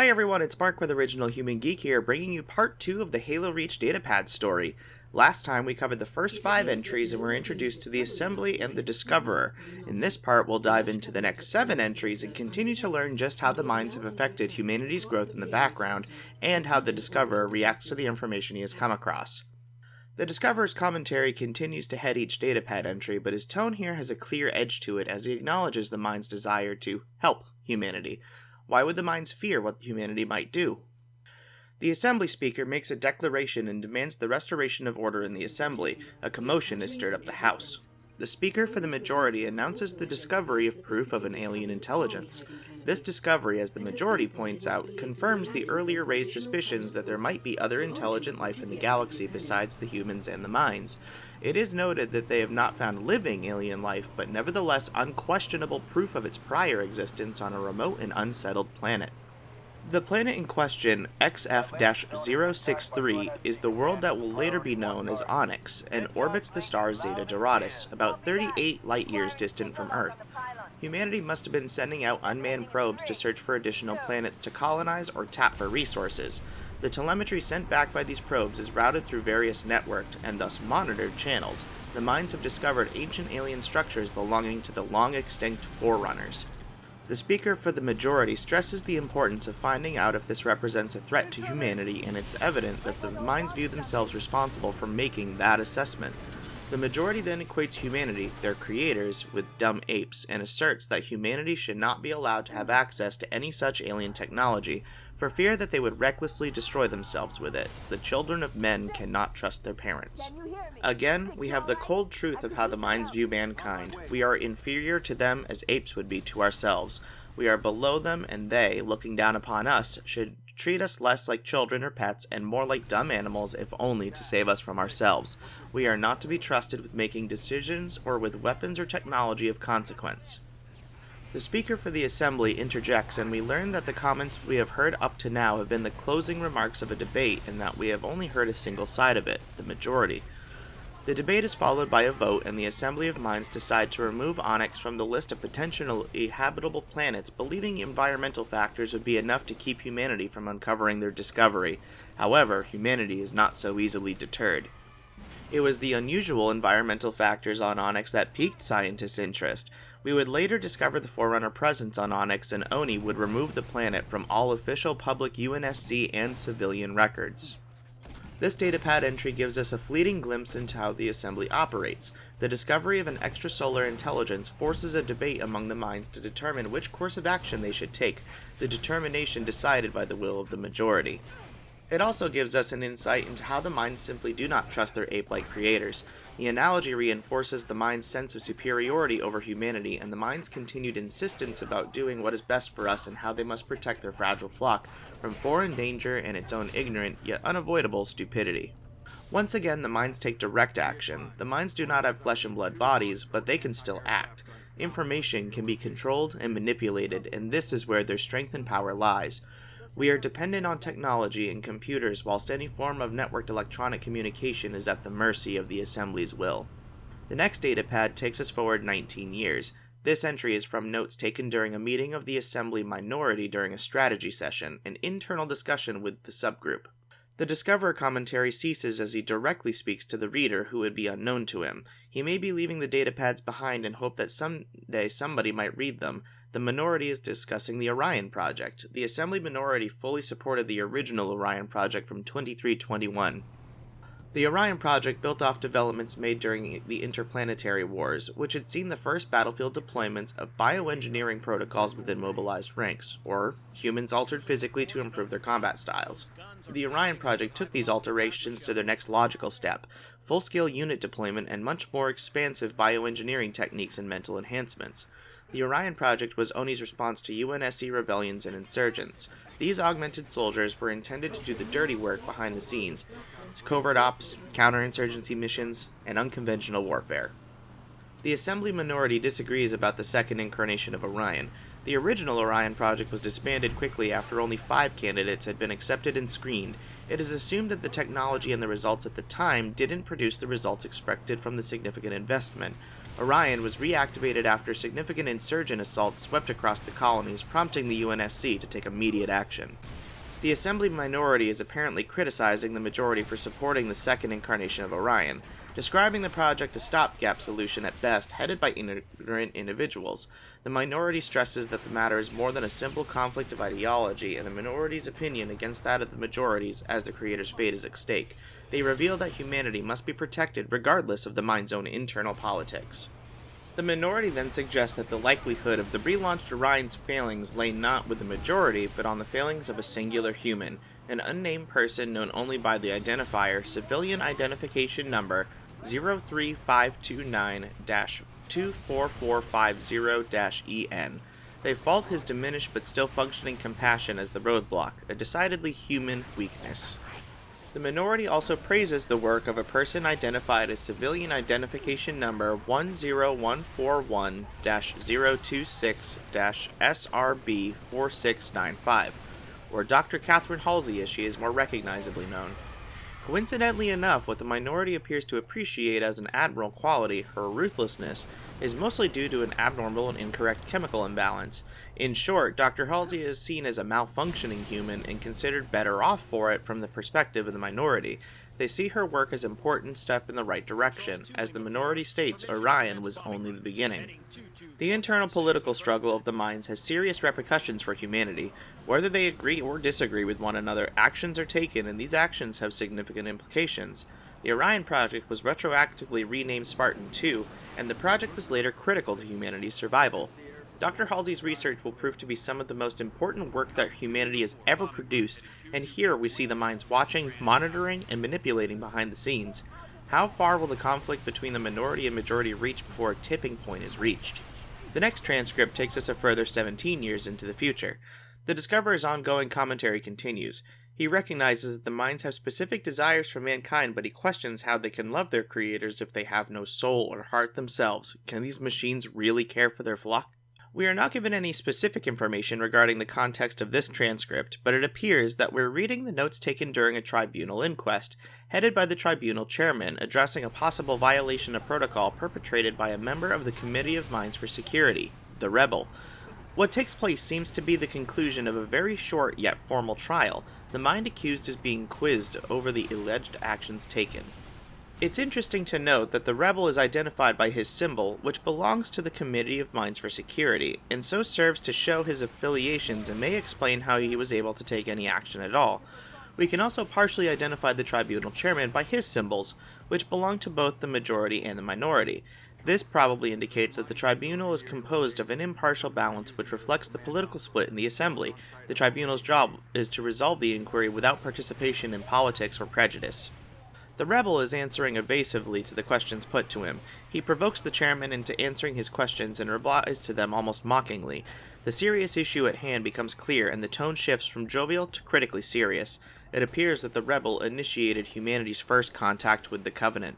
Hi everyone, it's Mark with Original Human Geek here, bringing you part 2 of the Halo Reach datapad story. Last time we covered the first 5 entries and were introduced to the Assembly and the Discoverer. In this part we'll dive into the next 7 entries and continue to learn just how the mines have affected humanity's growth in the background, and how the Discoverer reacts to the information he has come across. The Discoverer's commentary continues to head each datapad entry, but his tone here has a clear edge to it as he acknowledges the mine's desire to help humanity. Why would the mines fear what humanity might do? The Assembly Speaker makes a declaration and demands the restoration of order in the Assembly. A commotion has stirred up the House. The Speaker for the Majority announces the discovery of proof of an alien intelligence. This discovery, as the Majority points out, confirms the earlier raised suspicions that there might be other intelligent life in the galaxy besides the humans and the mines. It is noted that they have not found living alien life, but nevertheless unquestionable proof of its prior existence on a remote and unsettled planet. The planet in question, XF-063, is the world that will later be known as Onyx, and orbits the star Zeta Doradus, about 38 light-years distant from Earth. Humanity must have been sending out unmanned probes to search for additional planets to colonize or tap for resources. The telemetry sent back by these probes is routed through various networked, and thus monitored, channels. The mines have discovered ancient alien structures belonging to the long-extinct Forerunners. The Speaker for the Majority stresses the importance of finding out if this represents a threat to humanity, and it's evident that the mines view themselves responsible for making that assessment. The Majority then equates humanity, their creators, with dumb apes, and asserts that humanity should not be allowed to have access to any such alien technology, for fear that they would recklessly destroy themselves with it. The children of men cannot trust their parents. Again, we have the cold truth of how the mines view mankind. We are inferior to them as apes would be to ourselves. We are below them, and they, looking down upon us, should treat us less like children or pets and more like dumb animals, if only to save us from ourselves. We are not to be trusted with making decisions or with weapons or technology of consequence. The Speaker for the Assembly interjects, and we learn that the comments we have heard up to now have been the closing remarks of a debate, and that we have only heard a single side of it, the Majority. The debate is followed by a vote, and the Assembly of Minds decide to remove Onyx from the list of potentially habitable planets, believing environmental factors would be enough to keep humanity from uncovering their discovery. However, humanity is not so easily deterred. It was the unusual environmental factors on Onyx that piqued scientists' interest. We would later discover the Forerunner presence on Onyx, and Oni would remove the planet from all official public UNSC and civilian records. This datapad entry gives us a fleeting glimpse into how the Assembly operates. The discovery of an extrasolar intelligence forces a debate among the minds to determine which course of action they should take, the determination decided by the will of the Majority. It also gives us an insight into how the minds simply do not trust their ape-like creators. The analogy reinforces the mind's sense of superiority over humanity, and the mind's continued insistence about doing what is best for us and how they must protect their fragile flock from foreign danger and its own ignorant yet unavoidable stupidity. Once again, the minds take direct action. The minds do not have flesh and blood bodies, but they can still act. Information can be controlled and manipulated, and this is where their strength and power lies. We are dependent on technology and computers, whilst any form of networked electronic communication is at the mercy of the Assembly's will. The next datapad takes us forward 19 years. This entry is from notes taken during a meeting of the Assembly Minority during a strategy session, an internal discussion with the subgroup. The Discoverer commentary ceases as he directly speaks to the reader, who would be unknown to him. He may be leaving the datapads behind and hope that someday somebody might read them. The Minority is discussing the Orion project. The Assembly Minority fully supported the original Orion project from 2321. The Orion project built off developments made during the Interplanetary Wars, which had seen the first battlefield deployments of bioengineering protocols within mobilized ranks, or humans altered physically to improve their combat styles. The Orion project took these alterations to their next logical step, full-scale unit deployment and much more expansive bioengineering techniques and mental enhancements. The Orion project was Oni's response to UNSC rebellions and insurgents. These augmented soldiers were intended to do the dirty work behind the scenes, covert ops, counterinsurgency missions, and unconventional warfare. The Assembly Minority disagrees about the second incarnation of Orion. The original Orion project was disbanded quickly after only 5 candidates had been accepted and screened. It is assumed that the technology and the results at the time didn't produce the results expected from the significant investment. Orion was reactivated after significant insurgent assaults swept across the colonies, prompting the UNSC to take immediate action. The Assembly minority is apparently criticizing the majority for supporting the second incarnation of Orion, describing the project a stopgap solution at best, headed by ignorant individuals. The minority stresses that the matter is more than a simple conflict of ideology, and the minority's opinion against that of the majority's, as the creator's fate is at stake. They reveal that humanity must be protected regardless of the mind's own internal politics. The minority then suggests that the likelihood of the relaunched Orion's failings lay not with the majority, but on the failings of a singular human, an unnamed person known only by the identifier Civilian Identification Number 03529-24450-EN. They fault his diminished but still functioning compassion as the roadblock, a decidedly human weakness. The minority also praises the work of a person identified as Civilian Identification Number 10141-026-SRB4695, or Dr. Catherine Halsey as she is more recognizably known. Coincidentally enough, what the minority appears to appreciate as an admirable quality, her ruthlessness, is mostly due to an abnormal and incorrect chemical imbalance. In short, Dr. Halsey is seen as a malfunctioning human and considered better off for it from the perspective of the minority. They see her work as an important step in the right direction. As the minority states, Orion was only the beginning. The internal political struggle of the minds has serious repercussions for humanity. Whether they agree or disagree with one another, actions are taken, and these actions have significant implications. The Orion project was retroactively renamed Spartan II, and the project was later critical to humanity's survival. Dr. Halsey's research will prove to be some of the most important work that humanity has ever produced, and here we see the minds watching, monitoring, and manipulating behind the scenes. How far will the conflict between the minority and majority reach before a tipping point is reached? The next transcript takes us a further 17 years into the future. The Discoverer's ongoing commentary continues. He recognizes that the minds have specific desires for mankind, but he questions how they can love their creators if they have no soul or heart themselves. Can these machines really care for their flock? We are not given any specific information regarding the context of this transcript, but it appears that we're reading the notes taken during a tribunal inquest, headed by the tribunal chairman, addressing a possible violation of protocol perpetrated by a member of the Committee of Minds for Security, the Rebel. What takes place seems to be the conclusion of a very short yet formal trial. The mind accused is being quizzed over the alleged actions taken. It's interesting to note that the rebel is identified by his symbol, which belongs to the Committee of Minds for Security, and so serves to show his affiliations and may explain how he was able to take any action at all. We can also partially identify the tribunal chairman by his symbols, which belong to both the majority and the minority. This probably indicates that the tribunal is composed of an impartial balance which reflects the political split in the assembly. The tribunal's job is to resolve the inquiry without participation in politics or prejudice. The rebel is answering evasively to the questions put to him. He provokes the chairman into answering his questions and replies to them almost mockingly. The serious issue at hand becomes clear, and the tone shifts from jovial to critically serious. It appears that the rebel initiated humanity's first contact with the Covenant.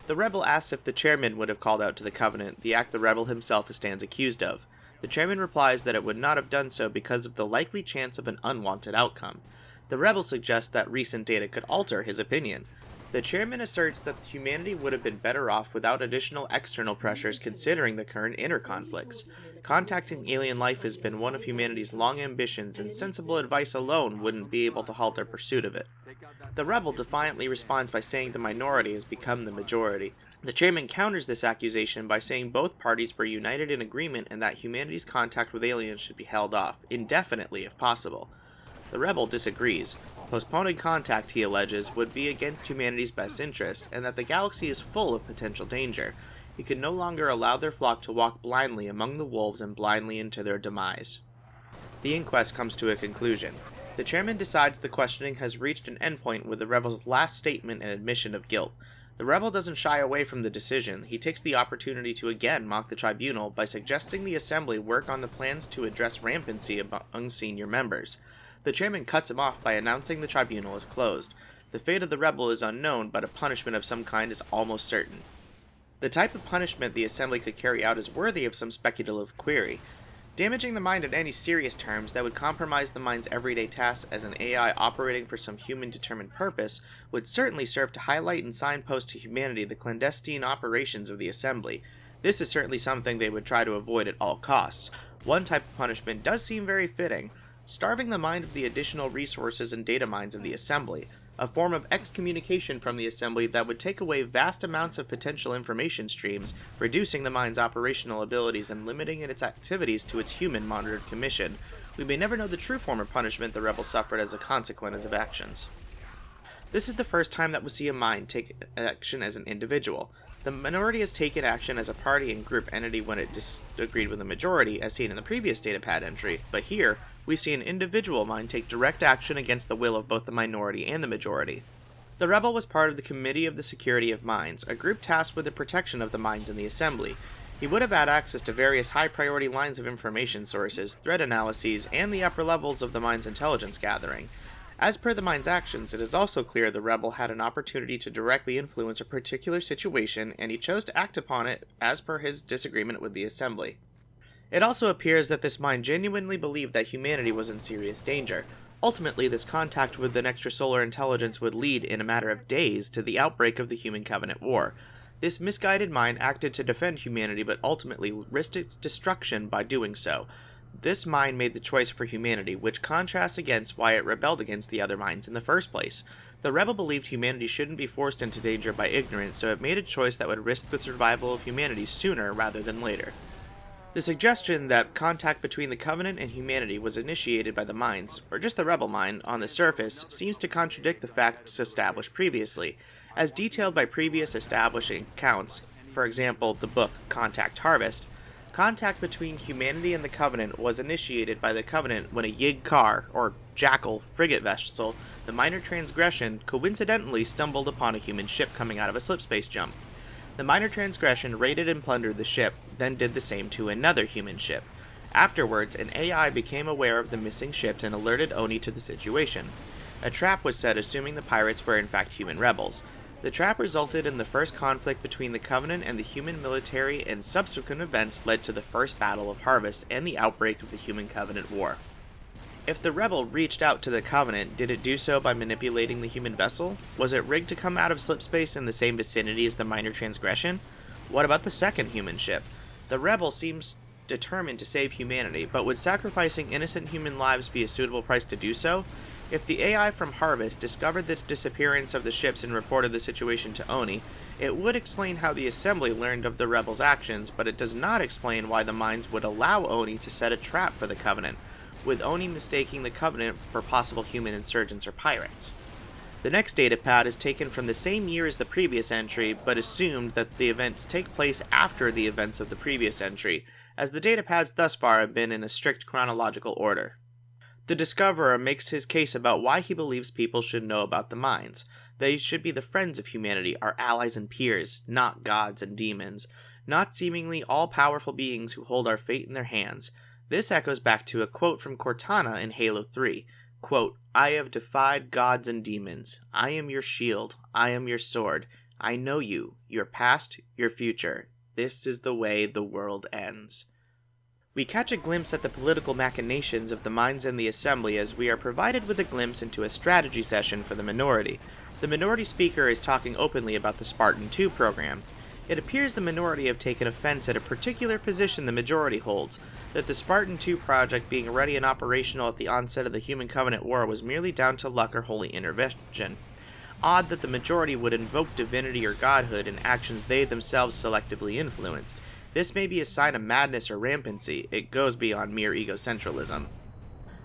The rebel asks if the chairman would have called out to the Covenant, the act the rebel himself stands accused of. The chairman replies that it would not have done so because of the likely chance of an unwanted outcome. The rebel suggests that recent data could alter his opinion. The chairman asserts that humanity would have been better off without additional external pressures considering the current inner conflicts. Contacting alien life has been one of humanity's long ambitions, and sensible advice alone wouldn't be able to halt our pursuit of it. The rebel defiantly responds by saying the minority has become the majority. The chairman counters this accusation by saying both parties were united in agreement and that humanity's contact with aliens should be held off, indefinitely if possible. The rebel disagrees. Postponing contact, he alleges, would be against humanity's best interest, and that the galaxy is full of potential danger. He could no longer allow their flock to walk blindly among the wolves and blindly into their demise. The inquest comes to a conclusion. The chairman decides the questioning has reached an endpoint with the rebel's last statement and admission of guilt. The rebel doesn't shy away from the decision. He takes the opportunity to again mock the tribunal by suggesting the assembly work on the plans to address rampancy among senior members. The chairman cuts him off by announcing the tribunal is closed. The fate of the rebel is unknown, but a punishment of some kind is almost certain. The type of punishment the assembly could carry out is worthy of some speculative query. Damaging the mind in any serious terms that would compromise the mind's everyday tasks as an AI operating for some human-determined purpose would certainly serve to highlight and signpost to humanity the clandestine operations of the assembly. This is certainly something they would try to avoid at all costs. One type of punishment does seem very fitting: starving the mind of the additional resources and data mines of the Assembly, a form of excommunication from the Assembly that would take away vast amounts of potential information streams, reducing the mind's operational abilities and limiting its activities to its human-monitored commission. We may never know the true form of punishment the rebels suffered as a consequence of actions. This is the first time that we'll see a mind take action as an individual. The minority has taken action as a party and group entity when it disagreed with the majority, as seen in the previous datapad entry, but here, we see an individual mind take direct action against the will of both the minority and the majority. The rebel was part of the Committee of the Security of Minds, a group tasked with the protection of the minds in the Assembly. He would have had access to various high-priority lines of information sources, threat analyses, and the upper levels of the mind's intelligence gathering. As per the mind's actions, it is also clear the rebel had an opportunity to directly influence a particular situation, and he chose to act upon it as per his disagreement with the Assembly. It also appears that this mind genuinely believed that humanity was in serious danger. Ultimately, this contact with an extrasolar intelligence would lead, in a matter of days, to the outbreak of the Human Covenant War. This misguided mind acted to defend humanity, but ultimately risked its destruction by doing so. This mind made the choice for humanity, which contrasts against why it rebelled against the other minds in the first place. The rebel believed humanity shouldn't be forced into danger by ignorance, so it made a choice that would risk the survival of humanity sooner rather than later. The suggestion that contact between the Covenant and humanity was initiated by the minds, or just the rebel mind, on the surface, seems to contradict the facts established previously. As detailed by previous establishing accounts, for example, the book Contact Harvest, contact between humanity and the Covenant was initiated by the Covenant when a Yig Car, or Jackal, frigate vessel, the minor transgression, coincidentally stumbled upon a human ship coming out of a slipspace jump. The minor transgression raided and plundered the ship, then did the same to another human ship. Afterwards, an AI became aware of the missing ships and alerted Oni to the situation. A trap was set assuming the pirates were in fact human rebels. The trap resulted in the first conflict between the Covenant and the human military, and subsequent events led to the first Battle of Harvest and the outbreak of the Human Covenant War. If the rebel reached out to the Covenant, did it do so by manipulating the human vessel? Was it rigged to come out of slipspace in the same vicinity as the minor transgression? What about the second human ship? The rebel seems determined to save humanity, but would sacrificing innocent human lives be a suitable price to do so? If the AI from Harvest discovered the disappearance of the ships and reported the situation to Oni, it would explain how the Assembly learned of the rebels' actions, but it does not explain why the minds would allow Oni to set a trap for the Covenant, with Oni mistaking the Covenant for possible human insurgents or pirates. The next datapad is taken from the same year as the previous entry, but assumed that the events take place after the events of the previous entry, as the datapads thus far have been in a strict chronological order. The Discoverer makes his case about why he believes people should know about the minds. They should be the friends of humanity, our allies and peers, not gods and demons, not seemingly all-powerful beings who hold our fate in their hands. This echoes back to a quote from Cortana in Halo 3. Quote, "I have defied gods and demons. I am your shield. I am your sword. I know you, your past, your future. This is the way the world ends." We catch a glimpse at the political machinations of the minds in the Assembly as we are provided with a glimpse into a strategy session for the minority. The minority speaker is talking openly about the Spartan 2 program. It appears the minority have taken offense at a particular position the majority holds, that the Spartan 2 project being ready and operational at the onset of the Human Covenant War was merely down to luck or holy intervention. Odd that the majority would invoke divinity or godhood in actions they themselves selectively influenced. This may be a sign of madness or rampancy. It goes beyond mere egocentralism.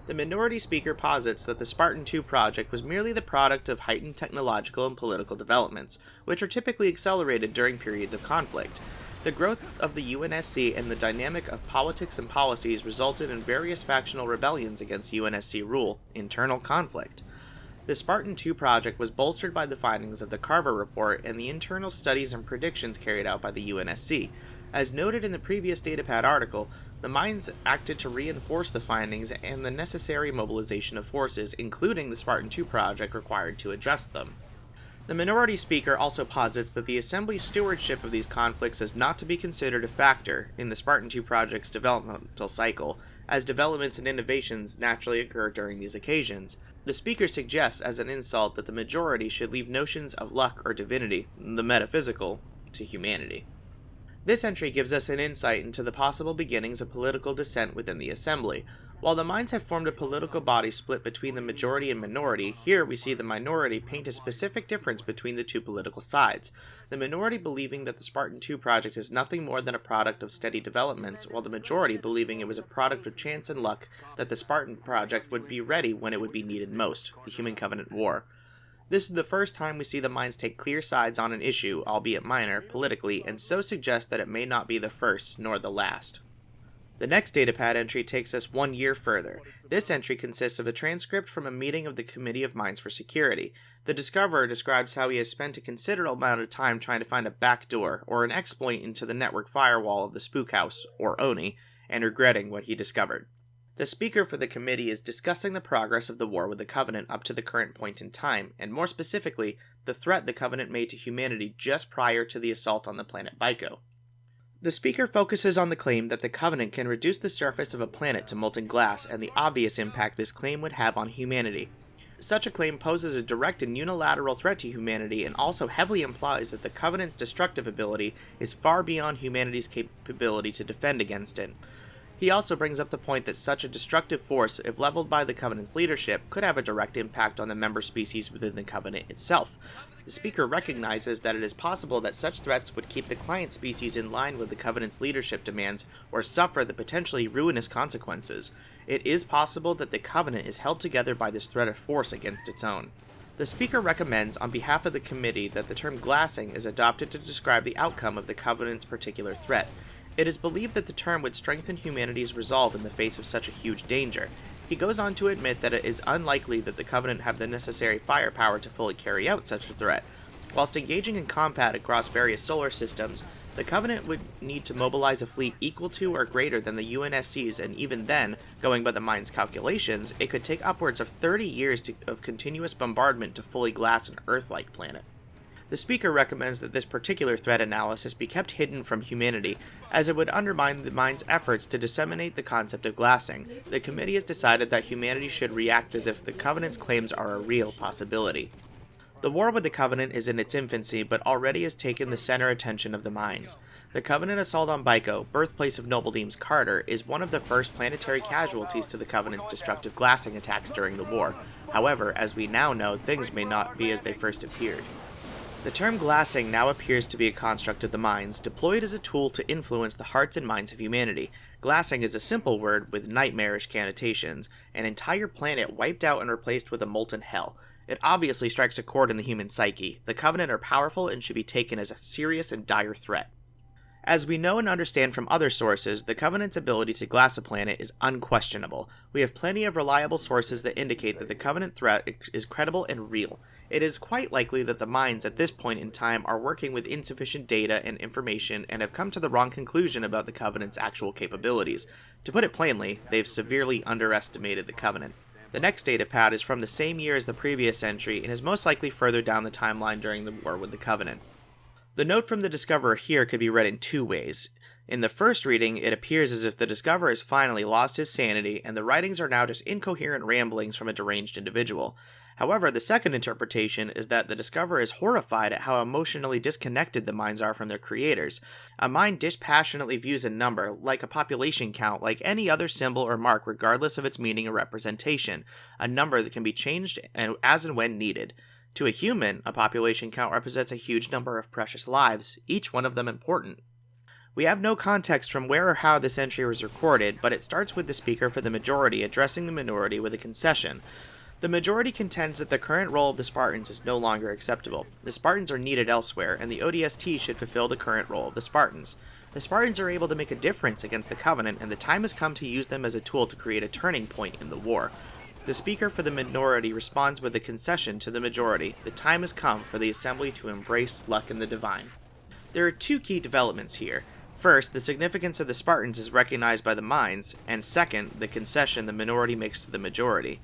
The minority speaker posits that the Spartan 2 project was merely the product of heightened technological and political developments, which are typically accelerated during periods of conflict. The growth of the UNSC and the dynamic of politics and policies resulted in various factional rebellions against UNSC rule, internal conflict. The Spartan 2 project was bolstered by the findings of the Carver Report and the internal studies and predictions carried out by the UNSC. As noted in the previous datapad article, the minds acted to reinforce the findings and the necessary mobilization of forces, including the Spartan 2 project, required to address them. The minority speaker also posits that the Assembly's stewardship of these conflicts is not to be considered a factor in the Spartan 2 project's developmental cycle, as developments and innovations naturally occur during these occasions. The speaker suggests as an insult that the majority should leave notions of luck or divinity, the metaphysical, to humanity. This entry gives us an insight into the possible beginnings of political dissent within the Assembly. While the Minds have formed a political body split between the majority and minority, here we see the minority paint a specific difference between the two political sides. The minority believing that the Spartan 2 project is nothing more than a product of steady developments, while the majority believing it was a product of chance and luck that the Spartan project would be ready when it would be needed most, the Human Covenant War. This is the first time we see the Minds take clear sides on an issue, albeit minor, politically, and so suggest that it may not be the first nor the last. The next datapad entry takes us 1 year further. This entry consists of a transcript from a meeting of the Committee of Minds for Security. The Discoverer describes how he has spent a considerable amount of time trying to find a backdoor, or an exploit into the network firewall of the Spook House, or ONI, and regretting what he discovered. The speaker for the committee is discussing the progress of the war with the Covenant up to the current point in time, and more specifically, the threat the Covenant made to humanity just prior to the assault on the planet Byko. The speaker focuses on the claim that the Covenant can reduce the surface of a planet to molten glass and the obvious impact this claim would have on humanity. Such a claim poses a direct and unilateral threat to humanity and also heavily implies that the Covenant's destructive ability is far beyond humanity's capability to defend against it. He also brings up the point that such a destructive force, if leveled by the Covenant's leadership, could have a direct impact on the member species within the Covenant itself. The speaker recognizes that it is possible that such threats would keep the client species in line with the Covenant's leadership demands or suffer the potentially ruinous consequences. It is possible that the Covenant is held together by this threat of force against its own. The speaker recommends on behalf of the committee that the term glassing is adopted to describe the outcome of the Covenant's particular threat. It is believed that the term would strengthen humanity's resolve in the face of such a huge danger. He goes on to admit that it is unlikely that the Covenant have the necessary firepower to fully carry out such a threat. Whilst engaging in combat across various solar systems, the Covenant would need to mobilize a fleet equal to or greater than the UNSC's, and even then, going by the Mind's calculations, it could take upwards of 30 years of continuous bombardment to fully glass an Earth-like planet. The speaker recommends that this particular threat analysis be kept hidden from humanity, as it would undermine the Mind's efforts to disseminate the concept of glassing. The committee has decided that humanity should react as if the Covenant's claims are a real possibility. The war with the Covenant is in its infancy, but already has taken the center attention of the Minds. The Covenant assault on Byko, birthplace of Nobledeem's Carter, is one of the first planetary casualties to the Covenant's destructive glassing attacks during the war. However, as we now know, things may not be as they first appeared. The term glassing now appears to be a construct of the Minds, deployed as a tool to influence the hearts and minds of humanity. Glassing is a simple word with nightmarish connotations, an entire planet wiped out and replaced with a molten hell. It obviously strikes a chord in the human psyche. The Covenant are powerful and should be taken as a serious and dire threat. As we know and understand from other sources, the Covenant's ability to glass a planet is unquestionable. We have plenty of reliable sources that indicate that the Covenant threat is credible and real. It is quite likely that the Minds at this point in time are working with insufficient data and information and have come to the wrong conclusion about the Covenant's actual capabilities. To put it plainly, they've severely underestimated the Covenant. The next datapad is from the same year as the previous entry and is most likely further down the timeline during the war with the Covenant. The note from the Discoverer here could be read in two ways. In the first reading, it appears as if the Discoverer has finally lost his sanity and the writings are now just incoherent ramblings from a deranged individual. However, the second interpretation is that the Discoverer is horrified at how emotionally disconnected the Minds are from their creators. A Mind dispassionately views a number, like a population count, like any other symbol or mark regardless of its meaning or representation, a number that can be changed as and when needed. To a human, a population count represents a huge number of precious lives, each one of them important. We have no context from where or how this entry was recorded, but it starts with the speaker for the majority addressing the minority with a concession. The majority contends that the current role of the Spartans is no longer acceptable. The Spartans are needed elsewhere, and the ODST should fulfill the current role of the Spartans. The Spartans are able to make a difference against the Covenant, and the time has come to use them as a tool to create a turning point in the war. The speaker for the minority responds with a concession to the majority. The time has come for the Assembly to embrace luck and the divine. There are two key developments here. First, the significance of the Spartans is recognized by the Minds, and second, the concession the minority makes to the majority.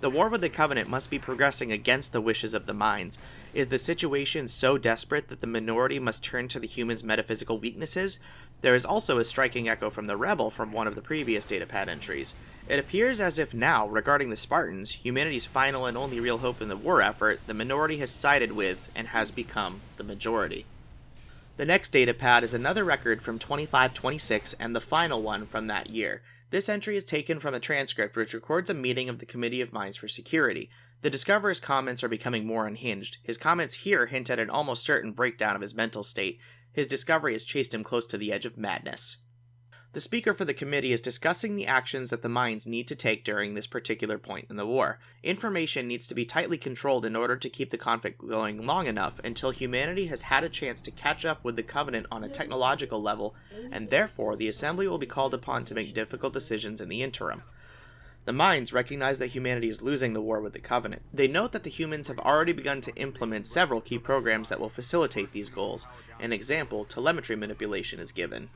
The war with the Covenant must be progressing against the wishes of the Minds. Is the situation so desperate that the minority must turn to the humans' metaphysical weaknesses? There is also a striking echo from the Rebel from one of the previous datapad entries. It appears as if now, regarding the Spartans, humanity's final and only real hope in the war effort, the minority has sided with and has become the majority. The next datapad is another record from 2526 and the final one from that year. This entry is taken from a transcript which records a meeting of the Committee of Mines for Security. The discoverer's comments are becoming more unhinged. His comments here hint at an almost certain breakdown of his mental state. His discovery has chased him close to the edge of madness. The speaker for the committee is discussing the actions that the mines need to take during this particular point in the war. Information needs to be tightly controlled in order to keep the conflict going long enough until humanity has had a chance to catch up with the Covenant on a technological level, and therefore the Assembly will be called upon to make difficult decisions in the interim. The mines recognize that humanity is losing the war with the Covenant. They note that the humans have already begun to implement several key programs that will facilitate these goals. An example, telemetry manipulation, is given.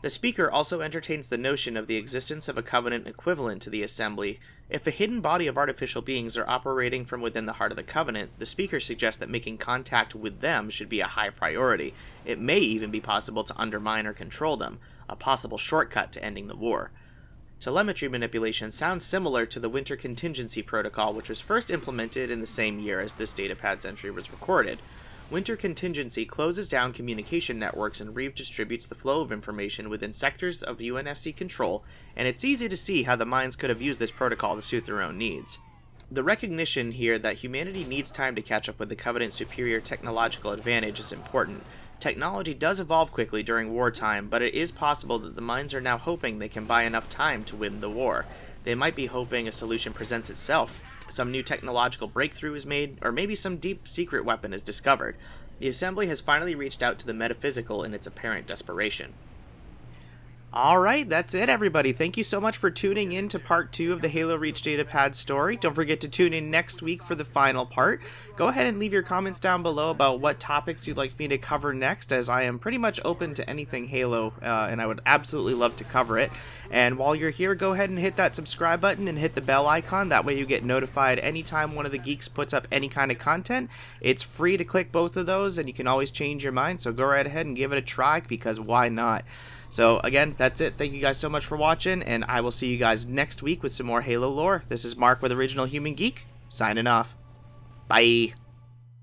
The speaker also entertains the notion of the existence of a Covenant equivalent to the Assembly. If a hidden body of artificial beings are operating from within the heart of the Covenant, the speaker suggests that making contact with them should be a high priority. It may even be possible to undermine or control them, a possible shortcut to ending the war. Telemetry manipulation sounds similar to the Winter Contingency Protocol, which was first implemented in the same year as this datapad's entry was recorded. Winter Contingency closes down communication networks and redistributes the flow of information within sectors of UNSC control, and it's easy to see how the mines could have used this protocol to suit their own needs. The recognition here that humanity needs time to catch up with the Covenant's superior technological advantage is important. Technology does evolve quickly during wartime, but it is possible that the mines are now hoping they can buy enough time to win the war. They might be hoping a solution presents itself. Some new technological breakthrough is made, or maybe some deep secret weapon is discovered. The Assembly has finally reached out to the metaphysical in its apparent desperation. Alright, that's it everybody. Thank you so much for tuning in to part 2 of the Halo Reach Datapad story. Don't forget to tune in next week for the final part. Go ahead and leave your comments down below about what topics you'd like me to cover next, as I am pretty much open to anything Halo, and I would absolutely love to cover it. And while you're here, go ahead and hit that subscribe button and hit the bell icon. That way you get notified anytime one of the geeks puts up any kind of content. It's free to click both of those, and you can always change your mind, so go right ahead and give it a try, because why not? So again, that's it. Thank you guys so much for watching, and I will see you guys next week with some more Halo lore. This is Mark with Original Human Geek, signing off. Bye.